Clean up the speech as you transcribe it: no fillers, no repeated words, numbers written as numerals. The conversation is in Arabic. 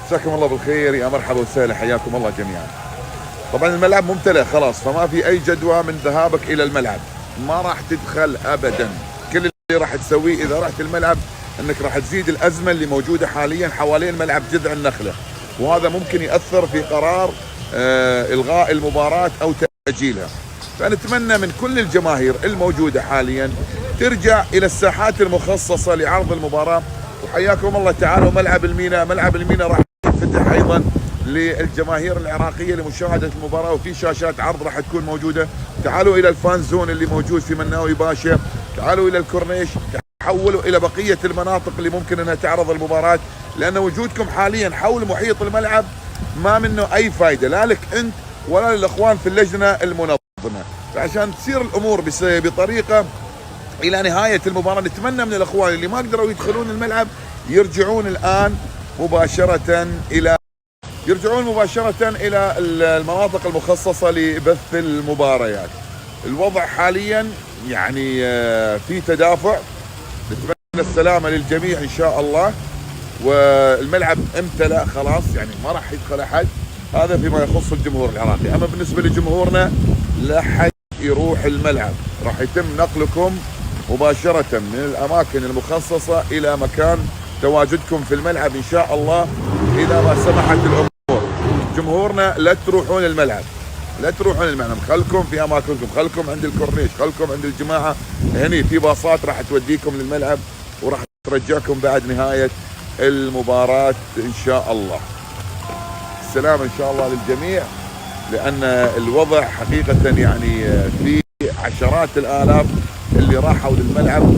مساكم الله بالخير، يا مرحبا وسهلا، حياكم الله جميعا. طبعا الملعب ممتلئ خلاص، فما في اي جدوى من ذهابك الى الملعب، ما راح تدخل ابدا. كل اللي راح تسويه اذا رحت الملعب انك راح تزيد الازمه اللي موجوده حاليا حوالين ملعب جذع النخله، وهذا ممكن ياثر في قرار الغاء المباراه او تاجيلها. فنتمنى من كل الجماهير الموجوده حاليا ترجع الى الساحات المخصصه لعرض المباراه. وحياكم الله، تعالوا ملعب المينا. ملعب المينا راح يفتح ايضا للجماهير العراقيه لمشاهده المباراه، وفي شاشات عرض راح تكون موجوده. تعالوا الى الفان زون اللي موجود في مناوي باشا، تعالوا الى الكورنيش، تحولوا الى بقيه المناطق اللي ممكن انها تعرض المباراه، لان وجودكم حاليا حول محيط الملعب ما منه اي فائده، لا لك انت ولا للاخوان في اللجنه المنظمه. فعشان تصير الامور بطريقه الى نهايه المباراه، نتمنى من الاخوان اللي ما قدروا يدخلون الملعب يرجعون الان مباشره الى المناطق المخصصه لبث المباريات. الوضع حاليا يعني في تدافع، نتمنى السلامه للجميع ان شاء الله. والملعب امتلأ خلاص، يعني ما راح يدخل احد، هذا فيما يخص الجمهور العراقي. اما بالنسبه لجمهورنا لا حد يروح الملعب، راح يتم نقلكم مباشره من الاماكن المخصصه الى مكان تواجدكم في الملعب ان شاء الله اذا ما سمحت الامور. جمهورنا لا تروحون الملعب، خلكم في اماكنكم، خلكم عند الكورنيش، خلكم عند الجماعه هني، في باصات راح توديكم للملعب وراح ترجعكم بعد نهايه المباراه ان شاء الله. السلام ان شاء الله للجميع، لان الوضع حقيقه يعني في عشرات الالاف اللي راحوا للملعب